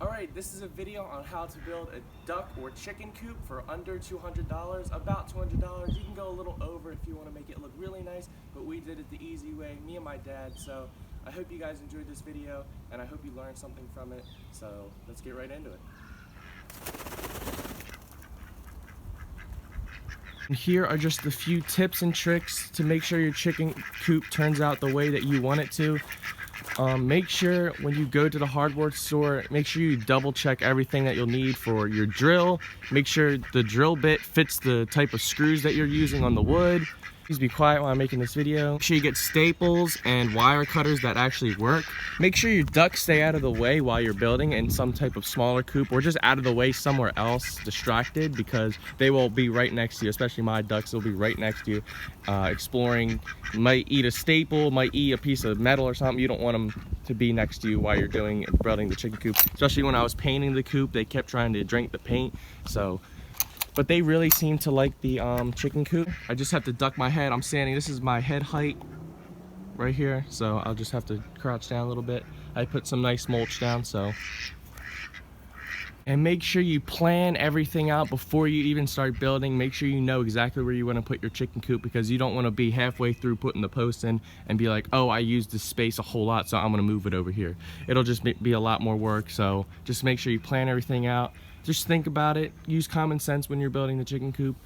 Alright, this is a video on how to build a duck or chicken coop for under $200, about $200. You can go a little over if you want to make it look really nice, but we did it the easy way, me and my dad. So I hope you guys enjoyed this video, and I hope you learned something from it. So let's get right into it. Here are just a few tips and tricks to make sure your chicken coop turns out the way that you want it to. Make sure when you go to the hardware store, make sure you double check everything that you'll need for your drill. Make sure the drill bit fits the type of screws that you're using on the wood. Please be quiet while I'm making this video. Make sure you get staples and wire cutters that actually work. Make sure your ducks stay out of the way while you're building in some type of smaller coop, or just out of the way somewhere else, distracted, because they will be right next to you. Especially my ducks will be right next to you, exploring. Might eat a staple, might eat a piece of metal or something. You don't want them to be next to you while you're building the chicken coop. Especially when I was painting the coop, they kept trying to drink the paint. But they really seem to like the chicken coop. I just have to duck my head. I'm standing, this is my head height right here, so I'll just have to crouch down a little bit. I put some nice mulch down, so. And make sure you plan everything out before you even start building. Make sure you know exactly where you want to put your chicken coop, because you don't want to be halfway through putting the post in and be like, oh, I used this space a whole lot, so I'm gonna move it over here. It'll just be a lot more work, so just make sure you plan everything out. Just think about it, use common sense when you're building the chicken coop,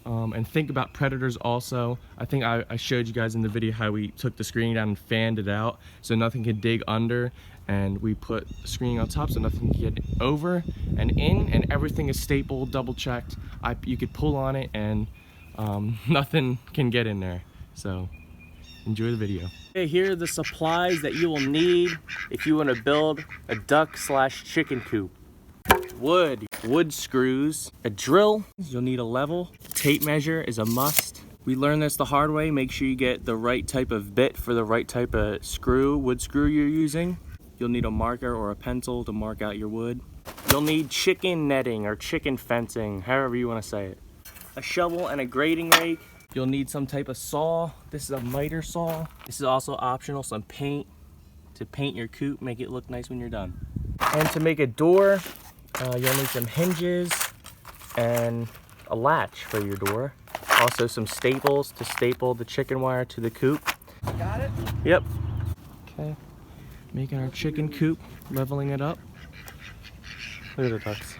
and think about predators also. I think I showed you guys in the video how we took the screening down and fanned it out so nothing could dig under, and we put screening on top so nothing can get over and in, and everything is stapled, double checked. You could pull on it and nothing can get in there. So enjoy the video. Okay, here are the supplies that you will need if you want to build a duck/chicken coop. Wood screws, a drill, you'll need a level, tape measure is a must. We learned this the hard way. Make sure you get the right type of bit for the right type of wood screw you're using. You'll need a marker or a pencil to mark out your wood. You'll need chicken netting or chicken fencing, however you want to say it. A shovel and a grading rake. You'll need some type of saw. This is a miter saw. This is also optional, some paint to paint your coop, make it look nice when you're done. And to make a door, you'll need some hinges and a latch for your door. Also some staples to staple the chicken wire to the coop. Got it? Yep. Okay, making our chicken coop, leveling it up. Look at the ducks.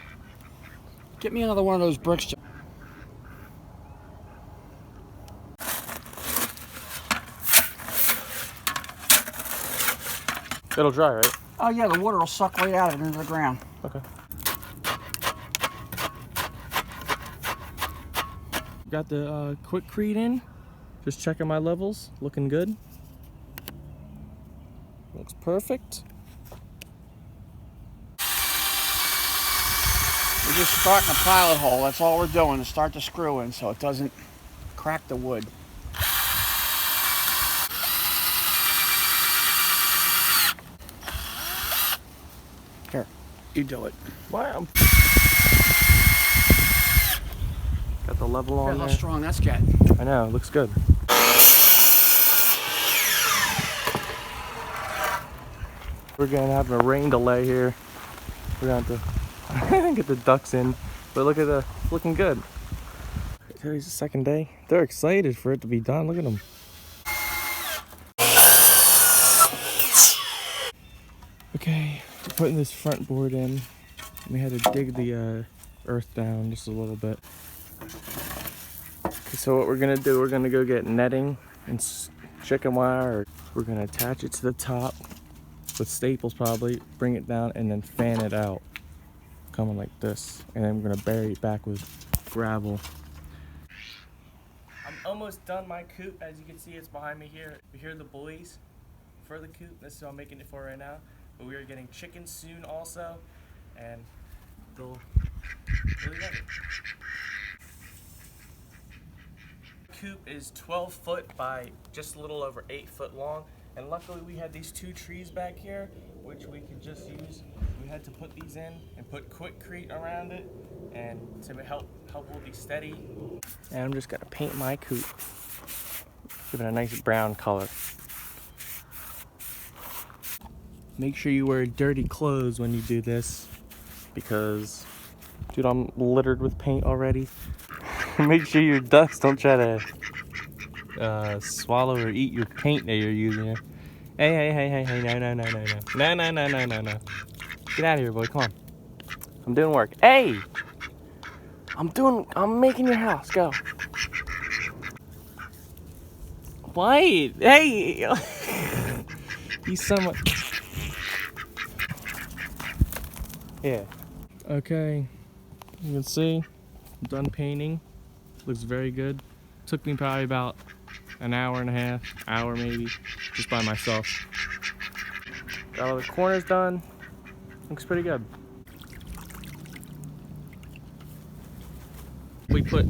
Get me another one of those bricks. It'll dry, right? Oh yeah, the water will suck right out of it into the ground. Okay. Got the quickcrete in. Just checking my levels. Looking good. Looks perfect. We're just starting a pilot hole. That's all we're doing, to start the screw in so it doesn't crack the wood. Here, you do it. Wow. Got the level on Look there. how strong that's getting. I know, it looks good. We're gonna have a rain delay here. We're gonna have to get the ducks in, but look at it's looking good. Today's the second day. They're excited for it to be done. Look at them. Okay, we're putting this front board in. We had to dig the earth down just a little bit. Okay, so what we're gonna do, we're gonna go get netting and chicken wire. We're gonna attach it to the top with staples probably, bring it down, and then fan it out, coming like this. And then we're gonna bury it back with gravel. I'm almost done my coop. As you can see, it's behind me here. We hear the boys for the coop. This is what I'm making it for right now. But we are getting chickens soon also, and they'll really love it. Coop is 12 foot by just a little over 8 foot long, and luckily we had these two trees back here which we could just use. We had to put these in and put quickcrete around it, and to help hold these steady. And I'm just gonna paint my coop, give it a nice brown color. Make sure you wear dirty clothes when you do this. because, dude, I'm littered with paint already. Make sure your ducks don't try to swallow or eat your paint that you're using. Hey, no. Get out of here, boy, come on. I'm doing work. Hey! I'm making your house, go. Wait, hey! He's so much. Yeah. Okay, you can see, I'm done painting. Looks very good. Took me probably about an hour and a half, hour maybe, just by myself. Got all the corners done. Looks pretty good. We put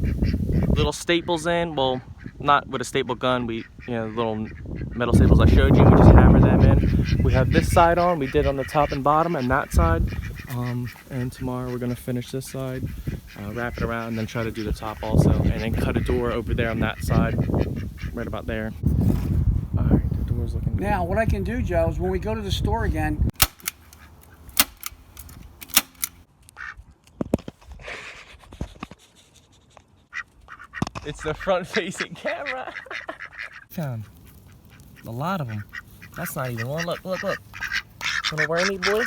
little staples in, well, not with a staple gun, little metal staples I showed you, we just hammer them in. We have this side on, we did on the top and bottom and that side. And tomorrow we're gonna finish this side, wrap it around, and then try to do the top also, and then cut a door over there on that side, right about there. All right, the door's looking good. Now, what I can do, Joe, is when we go to the store again, it's the front-facing camera. Found a lot of them. That's not even one. Look. Wanna wear any, boy?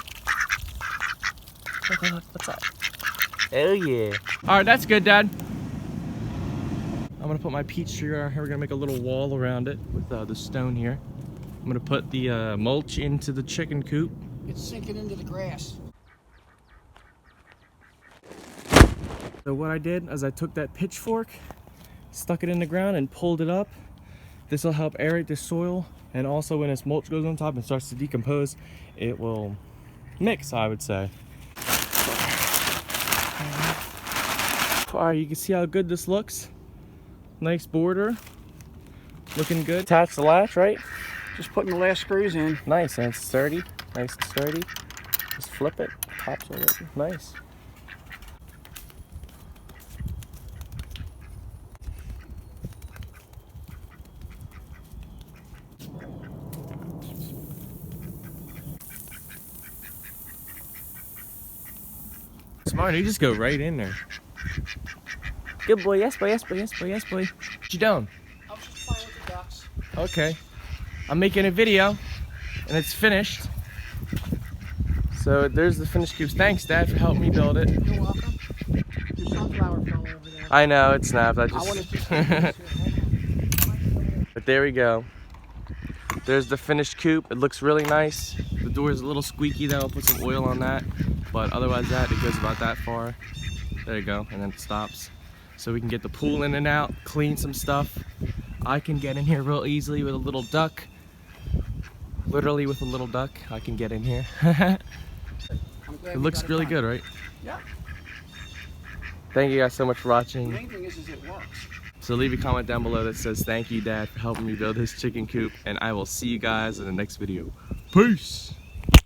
Look, what's that? Oh yeah. All right, that's good, Dad. I'm gonna put my peach tree around here. We're gonna make a little wall around it with the stone here. I'm gonna put the mulch into the chicken coop. it's sinking into the grass. So what I did is I took that pitchfork, stuck it in the ground and pulled it up. This will help aerate the soil, and also when this mulch goes on top and starts to decompose, it will mix, I would say. All right, you can see how good this looks. Nice border, looking good. Attach the latch, right? Just putting the last screws in. Nice, and it's sturdy, nice and sturdy. Just flip it, tops are looking nice. Smart, you just go right in there. Good boy, yes boy. What you doing? I was just playing with the ducks. Okay. I'm making a video, and it's finished. So there's the finished cubes. Thanks, Dad, for helping me build it. You're welcome. Your sunflower fell over there. I know, it snapped. I wanted to But there we go. There's the finished coop. It looks really nice. The door is a little squeaky though. I'll put some oil on that. But otherwise it goes about that far. There you go, and then it stops. So we can get the pool in and out, clean some stuff. I can get in here real easily with a little duck. Literally with a little duck, I can get in here. It looks really good, right? Yeah. Thank you guys so much for The watching. main thing is it works. So leave a comment down below that says thank you, Dad, for helping me build this chicken coop, and I will see you guys in the next video. Peace!